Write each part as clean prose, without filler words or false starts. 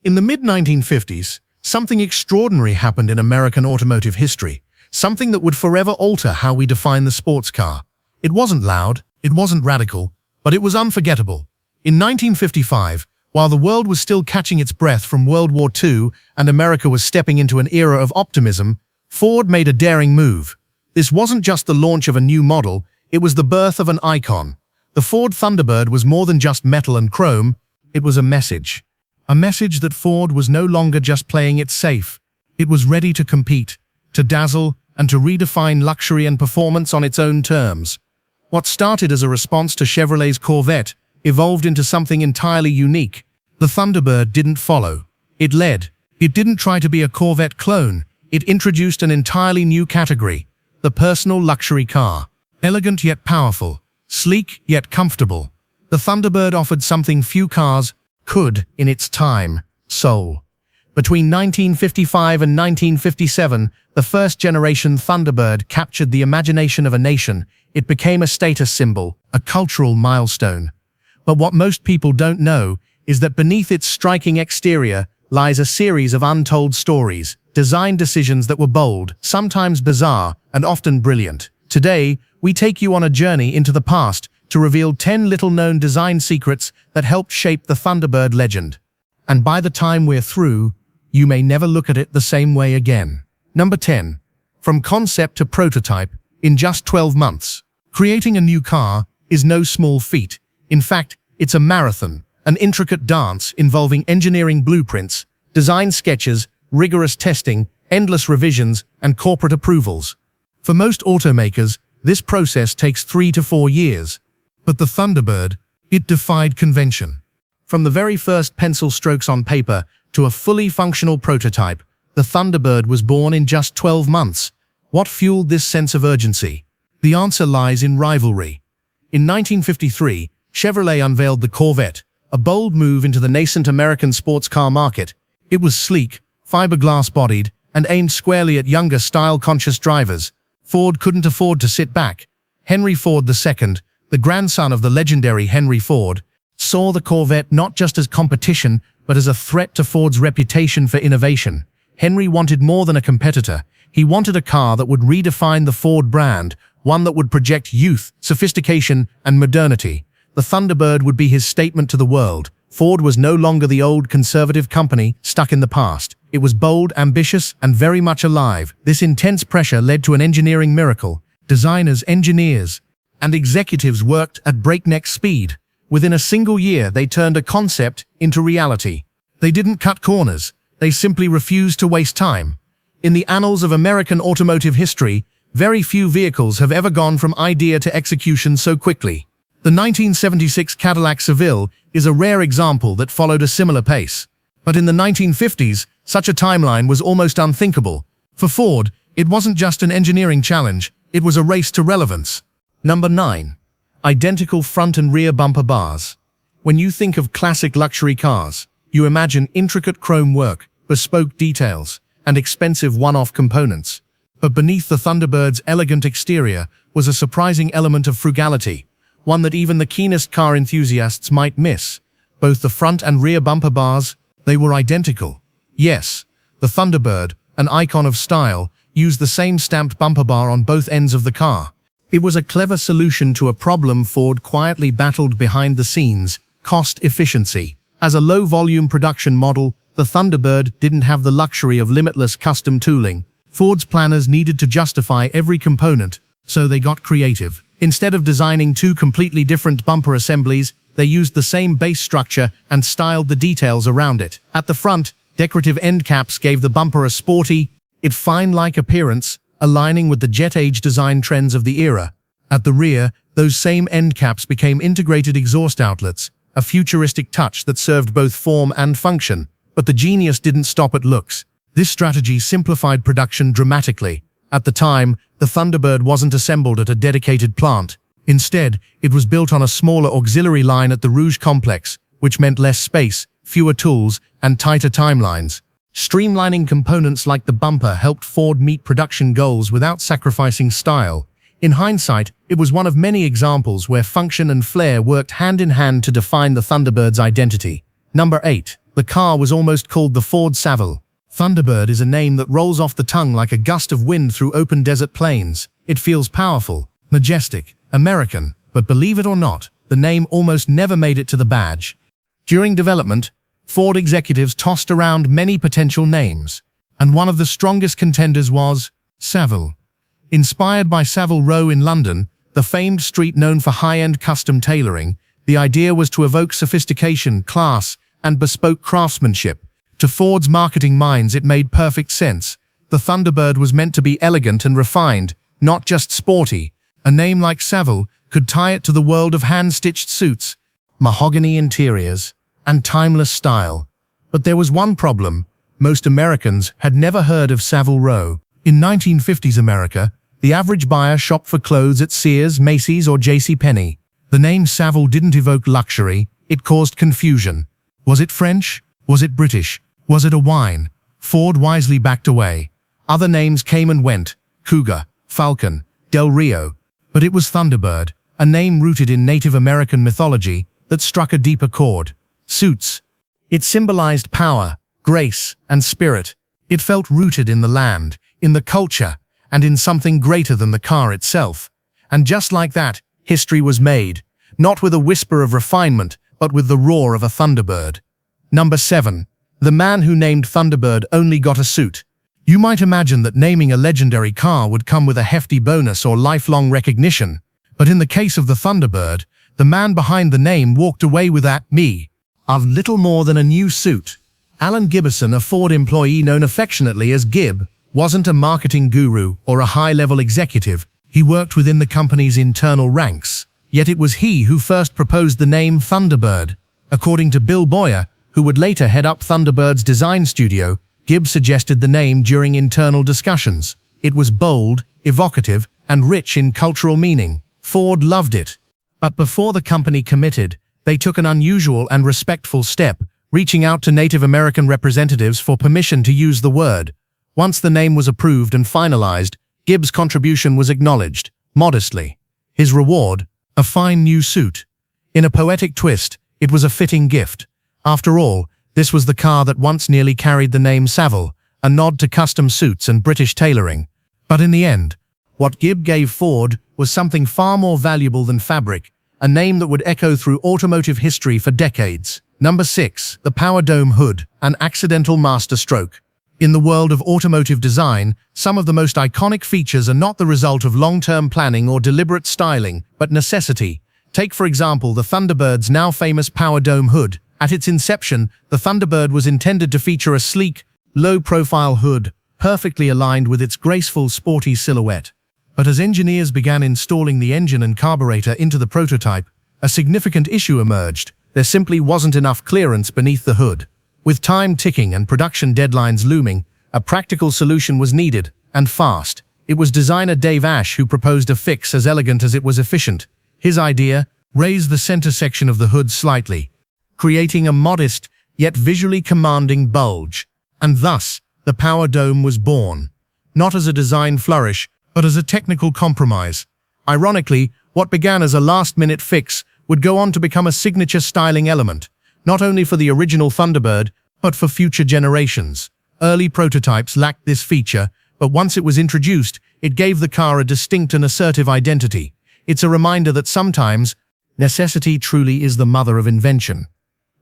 In the mid-1950s, something extraordinary happened in American automotive history, something that would forever alter how we define the sports car. It wasn't loud, it wasn't radical, but it was unforgettable. In 1955, while the world was still catching its breath from World War II and America was stepping into an era of optimism, Ford made a daring move. This wasn't just the launch of a new model, it was the birth of an icon. The Ford Thunderbird was more than just metal and chrome, it was a message. A message that Ford was no longer just playing it safe. It was ready to compete, to dazzle, and to redefine luxury and performance on its own terms. What started as a response to Chevrolet's Corvette evolved into something entirely unique. The Thunderbird didn't follow. It led. It didn't try to be a Corvette clone. It introduced an entirely new category, the personal luxury car. Elegant yet powerful, sleek yet comfortable. The Thunderbird offered something few cars could in its time: soul. Between 1955 and 1957, the first-generation Thunderbird captured the imagination of a nation. It became a status symbol, a cultural milestone. But what most people don't know is that beneath its striking exterior lies a series of untold stories, design decisions that were bold, sometimes bizarre, and often brilliant. Today, we take you on a journey into the past to reveal 10 little-known design secrets that helped shape the Thunderbird legend. And by the time we're through, you may never look at it the same way again. Number 10. From concept to prototype in just 12 months. Creating a new car is no small feat. In fact, it's a marathon, an intricate dance involving engineering blueprints, design sketches, rigorous testing, endless revisions, and corporate approvals. For most automakers, this process takes 3 to 4 years. But the Thunderbird, it defied convention. From the very first pencil strokes on paper to a fully functional prototype, the Thunderbird was born in just 12 months. What fueled this sense of urgency? The answer lies in rivalry. In 1953, Chevrolet unveiled the Corvette, a bold move into the nascent American sports car market. It was sleek, fiberglass-bodied, and aimed squarely at younger, style-conscious drivers. Ford couldn't afford to sit back. Henry Ford II, the grandson of the legendary Henry Ford, saw the Corvette not just as competition, but as a threat to Ford's reputation for innovation. Henry wanted more than a competitor. He wanted a car that would redefine the Ford brand, one that would project youth, sophistication, and modernity. The Thunderbird would be his statement to the world. Ford was no longer the old conservative company stuck in the past. It was bold, ambitious, and very much alive. This intense pressure led to an engineering miracle. Designers, engineers, and executives worked at breakneck speed. Within a single year, they turned a concept into reality. They didn't cut corners. They simply refused to waste time. In the annals of American automotive history, very few vehicles have ever gone from idea to execution so quickly. The 1976 Cadillac Seville is a rare example that followed a similar pace. But in the 1950s, such a timeline was almost unthinkable. For Ford, it wasn't just an engineering challenge, it was a race to relevance. Number 9. Identical front and rear bumper bars. When you think of classic luxury cars, you imagine intricate chrome work, bespoke details, and expensive one-off components. But beneath the Thunderbird's elegant exterior was a surprising element of frugality, one that even the keenest car enthusiasts might miss. Both the front and rear bumper bars, they were identical. Yes, the Thunderbird, an icon of style, used the same stamped bumper bar on both ends of the car. It was a clever solution to a problem Ford quietly battled behind the scenes: cost efficiency. As a low-volume production model, the Thunderbird didn't have the luxury of limitless custom tooling. Ford's planners needed to justify every component, so they got creative. Instead of designing two completely different bumper assemblies, they used the same base structure and styled the details around it. At the front, decorative end caps gave the bumper a sporty, fine-like appearance, aligning with the jet-age design trends of the era. At the rear, those same end caps became integrated exhaust outlets, a futuristic touch that served both form and function. But the genius didn't stop at looks. This strategy simplified production dramatically. At the time, the Thunderbird wasn't assembled at a dedicated plant. Instead, it was built on a smaller auxiliary line at the Rouge complex, which meant less space, fewer tools, and tighter timelines. Streamlining components like the bumper helped Ford meet production goals without sacrificing style. In hindsight, it was one of many examples where function and flair worked hand in hand to define the Thunderbird's identity. Number 8. The car was almost called the Ford Savile. Thunderbird is a name that rolls off the tongue like a gust of wind through open desert plains. It feels powerful, majestic, American, but believe it or not, the name almost never made it to the badge. During development, Ford executives tossed around many potential names, and one of the strongest contenders was Savile. Inspired by Savile Row in London, the famed street known for high-end custom tailoring, the idea was to evoke sophistication, class, and bespoke craftsmanship. To Ford's marketing minds, it made perfect sense. The Thunderbird was meant to be elegant and refined, not just sporty. A name like Savile could tie it to the world of hand-stitched suits, mahogany interiors, and timeless style. But there was one problem. Most Americans had never heard of Savile Row. In 1950s America, the average buyer shopped for clothes at Sears, Macy's, or JCPenney. The name Savile didn't evoke luxury, it caused confusion. Was it French? Was it British? Was it a wine? Ford wisely backed away. Other names came and went: Cougar, Falcon, Del Rio. But it was Thunderbird, a name rooted in Native American mythology, that struck a deeper chord. Suits. It symbolized power, grace, and spirit. It felt rooted in the land, in the culture, and in something greater than the car itself. And just like that, history was made, not with a whisper of refinement, but with the roar of a Thunderbird. Number 7. The man who named Thunderbird only got a suit. You might imagine that naming a legendary car would come with a hefty bonus or lifelong recognition. But in the case of the Thunderbird, the man behind the name walked away with a little more than a new suit. Alan Gibbison, a Ford employee known affectionately as Gib, wasn't a marketing guru or a high-level executive. He worked within the company's internal ranks. Yet it was he who first proposed the name Thunderbird. According to Bill Boyer, who would later head up Thunderbird's design studio, Gibb suggested the name during internal discussions. It was bold, evocative, and rich in cultural meaning. Ford loved it. But before the company committed, they took an unusual and respectful step, reaching out to Native American representatives for permission to use the word. Once the name was approved and finalized, Gibb's contribution was acknowledged, modestly. His reward? A fine new suit. In a poetic twist, it was a fitting gift. After all, this was the car that once nearly carried the name Savile, a nod to custom suits and British tailoring. But in the end, what Gibb gave Ford was something far more valuable than fabric, a name that would echo through automotive history for decades. Number 6. The Power Dome Hood, an accidental masterstroke. In the world of automotive design, some of the most iconic features are not the result of long-term planning or deliberate styling, but necessity. Take, for example, the Thunderbird's now famous Power Dome hood. At its inception, the Thunderbird was intended to feature a sleek, low-profile hood, perfectly aligned with its graceful, sporty silhouette. But as engineers began installing the engine and carburetor into the prototype, a significant issue emerged. There simply wasn't enough clearance beneath the hood. With time ticking and production deadlines looming, a practical solution was needed, and fast. It was designer Dave Ash who proposed a fix as elegant as it was efficient. His idea: raise the center section of the hood slightly, creating a modest, yet visually commanding bulge. And thus, the Power Dome was born. Not as a design flourish, but as a technical compromise. Ironically, what began as a last-minute fix would go on to become a signature styling element, not only for the original Thunderbird, but for future generations. Early prototypes lacked this feature, but once it was introduced, it gave the car a distinct and assertive identity. It's a reminder that sometimes, necessity truly is the mother of invention.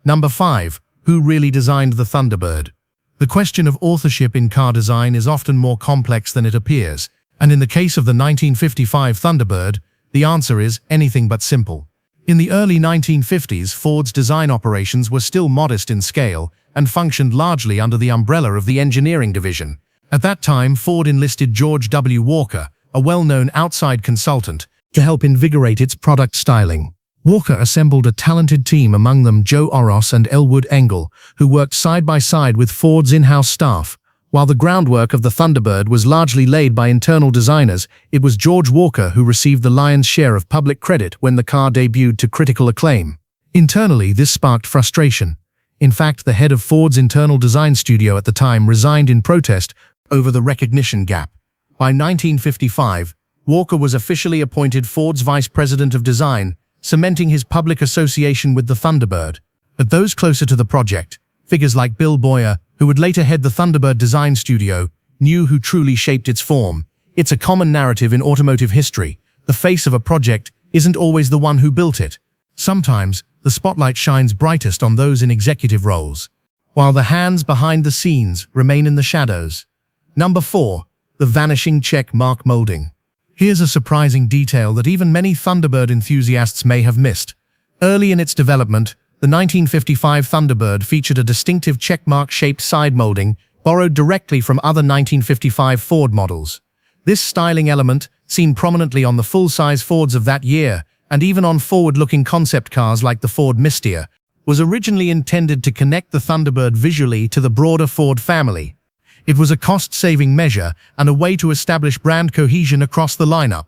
Number 5. Who really designed the Thunderbird? The question of authorship in car design is often more complex than it appears, and in the case of the 1955 Thunderbird, the answer is anything but simple. In the early 1950s, Ford's design operations were still modest in scale and functioned largely under the umbrella of the engineering division. At that time, Ford enlisted George W. Walker, a well-known outside consultant, to help invigorate its product styling. Walker assembled a talented team, among them Joe Oros and Elwood Engel, who worked side by side with Ford's in-house staff. While the groundwork of the Thunderbird was largely laid by internal designers, it was George Walker who received the lion's share of public credit when the car debuted to critical acclaim. Internally, this sparked frustration. In fact, the head of Ford's internal design studio at the time resigned in protest over the recognition gap. By 1955, Walker was officially appointed Ford's vice president of design, cementing his public association with the Thunderbird. But those closer to the project Figures like Bill Boyer, who would later head the Thunderbird design studio, knew who truly shaped its form. It's a common narrative in automotive history. The face of a project isn't always the one who built it. Sometimes, the spotlight shines brightest on those in executive roles, while the hands behind the scenes remain in the shadows. Number 4. The vanishing check mark molding. Here's a surprising detail that even many Thunderbird enthusiasts may have missed. Early in its development, the 1955 Thunderbird featured a distinctive checkmark-shaped side molding borrowed directly from other 1955 Ford models. This styling element, seen prominently on the full-size Fords of that year, and even on forward-looking concept cars like the Ford Mistia, was originally intended to connect the Thunderbird visually to the broader Ford family. It was a cost-saving measure and a way to establish brand cohesion across the lineup.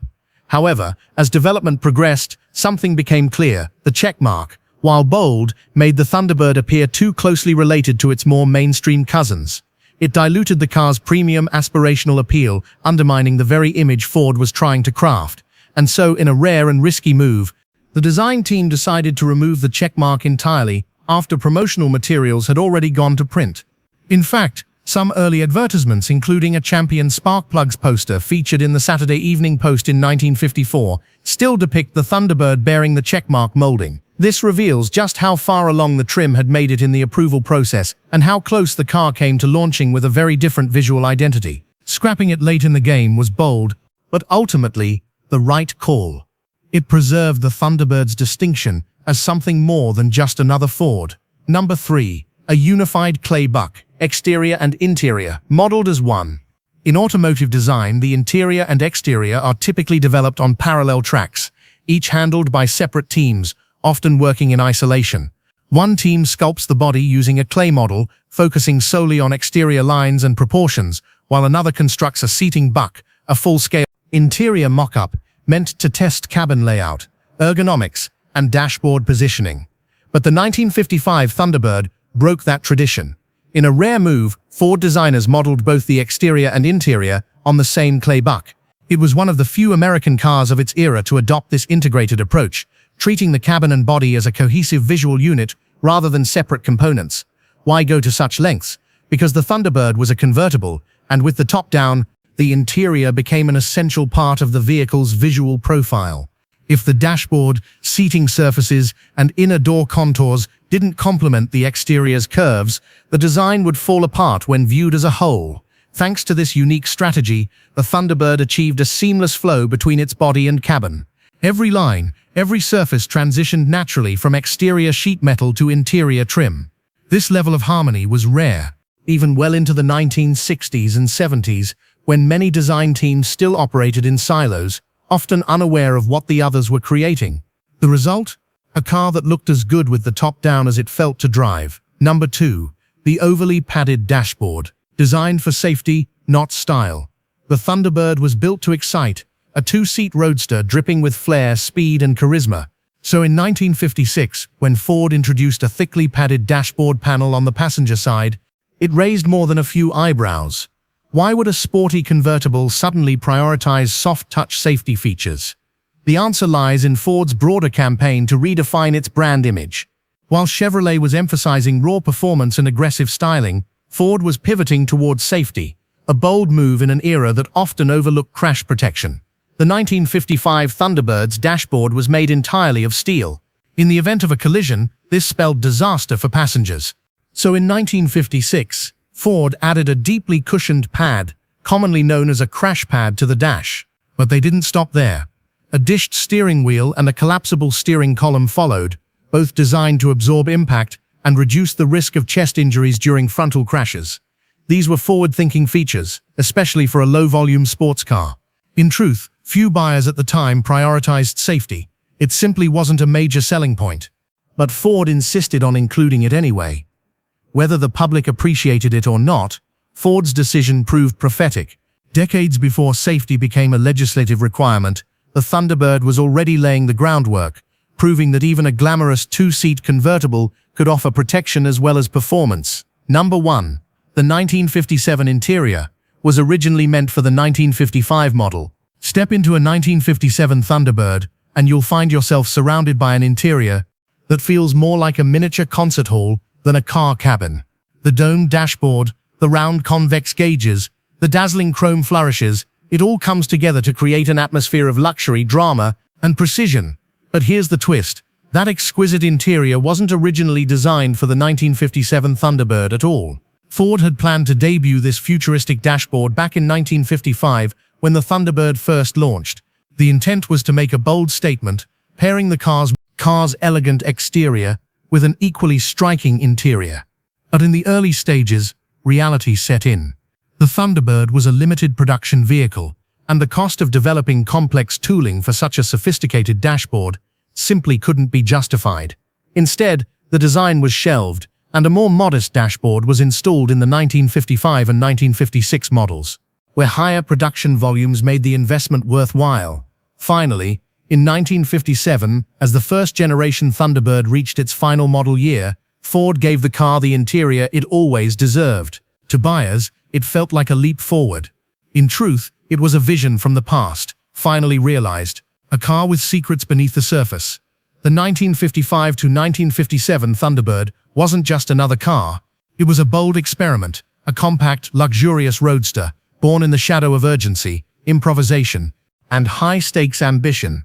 However, as development progressed, something became clear. The checkmark, while bold, made the Thunderbird appear too closely related to its more mainstream cousins. It diluted the car's premium aspirational appeal, undermining the very image Ford was trying to craft. And so, in a rare and risky move, the design team decided to remove the checkmark entirely after promotional materials had already gone to print. In fact, some early advertisements, including a Champion spark plugs poster featured in the Saturday Evening Post in 1954, still depict the Thunderbird bearing the checkmark molding. This reveals just how far along the trim had made it in the approval process and how close the car came to launching with a very different visual identity. Scrapping it late in the game was bold, but ultimately the right call. It preserved the Thunderbird's distinction as something more than just another Ford. Number 3. A unified clay buck, exterior and interior, modeled as one. In automotive design, the interior and exterior are typically developed on parallel tracks, each handled by separate teams, often working in isolation. One team sculpts the body using a clay model, focusing solely on exterior lines and proportions, while another constructs a seating buck, a full-scale interior mock-up meant to test cabin layout, ergonomics, and dashboard positioning. But the 1955 Thunderbird broke that tradition. In a rare move, Ford designers modeled both the exterior and interior on the same clay buck. It was one of the few American cars of its era to adopt this integrated approach, treating the cabin and body as a cohesive visual unit rather than separate components. Why go to such lengths? Because the Thunderbird was a convertible, and with the top down, the interior became an essential part of the vehicle's visual profile. If the dashboard, seating surfaces, and inner door contours didn't complement the exterior's curves, the design would fall apart when viewed as a whole. Thanks to this unique strategy, the Thunderbird achieved a seamless flow between its body and cabin. Every line, every surface transitioned naturally from exterior sheet metal to interior trim. This level of harmony was rare, even well into the 1960s and 70s, when many design teams still operated in silos, often unaware of what the others were creating. The result? A car that looked as good with the top down as it felt to drive. Number 2. The overly padded dashboard. Designed for safety, not style. The Thunderbird was built to excite, a two-seat roadster dripping with flair, speed, and charisma. So in 1956, when Ford introduced a thickly padded dashboard panel on the passenger side, it raised more than a few eyebrows. Why would a sporty convertible suddenly prioritize soft-touch safety features? The answer lies in Ford's broader campaign to redefine its brand image. While Chevrolet was emphasizing raw performance and aggressive styling, Ford was pivoting towards safety, a bold move in an era that often overlooked crash protection. The 1955 Thunderbird's dashboard was made entirely of steel. In the event of a collision, this spelled disaster for passengers. So in 1956, Ford added a deeply cushioned pad, commonly known as a crash pad, to the dash. But they didn't stop there. A dished steering wheel and a collapsible steering column followed, both designed to absorb impact and reduce the risk of chest injuries during frontal crashes. These were forward-thinking features, especially for a low-volume sports car. In truth, few buyers at the time prioritized safety. It simply wasn't a major selling point. But Ford insisted on including it anyway. Whether the public appreciated it or not, Ford's decision proved prophetic. Decades before safety became a legislative requirement, the Thunderbird was already laying the groundwork, proving that even a glamorous two-seat convertible could offer protection as well as performance. Number 1. The 1957 interior was originally meant for the 1955 model. Step into a 1957 Thunderbird, and you'll find yourself surrounded by an interior that feels more like a miniature concert hall than a car cabin. The domed dashboard, the round convex gauges, the dazzling chrome flourishes, it all comes together to create an atmosphere of luxury, drama, and precision. But here's the twist. That exquisite interior wasn't originally designed for the 1957 Thunderbird at all. Ford had planned to debut this futuristic dashboard back in 1955 when the Thunderbird first launched. The intent was to make a bold statement, pairing the car's elegant exterior with an equally striking interior. But in the early stages, reality set in. The Thunderbird was a limited production vehicle, and the cost of developing complex tooling for such a sophisticated dashboard simply couldn't be justified. Instead, the design was shelved, and a more modest dashboard was installed in the 1955 and 1956 models, where higher production volumes made the investment worthwhile. Finally, in 1957, as the first-generation Thunderbird reached its final model year, Ford gave the car the interior it always deserved. To buyers, it felt like a leap forward. In truth, it was a vision from the past, finally realized, a car with secrets beneath the surface. The 1955 to 1957 Thunderbird wasn't just another car. It was a bold experiment, a compact, luxurious roadster, born in the shadow of urgency, improvisation, and high-stakes ambition.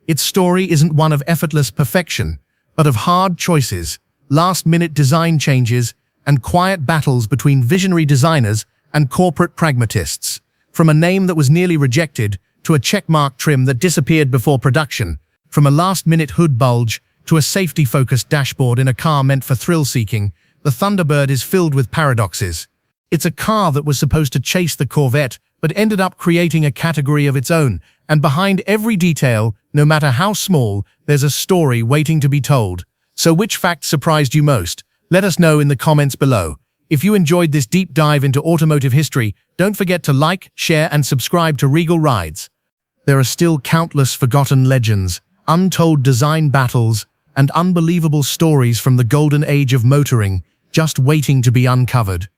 Its story isn't one of effortless perfection, but of hard choices, last-minute design changes, and quiet battles between visionary designers and corporate pragmatists. From a name that was nearly rejected to a checkmark trim that disappeared before production, from a last-minute hood bulge to a safety-focused dashboard in a car meant for thrill-seeking, the Thunderbird is filled with paradoxes. It's a car that was supposed to chase the Corvette, but ended up creating a category of its own, and behind every detail, no matter how small, there's a story waiting to be told. So which fact surprised you most? Let us know in the comments below. If you enjoyed this deep dive into automotive history, don't forget to like, share, and subscribe to Regal Rides. There are still countless forgotten legends, untold design battles, and unbelievable stories from the golden age of motoring, just waiting to be uncovered.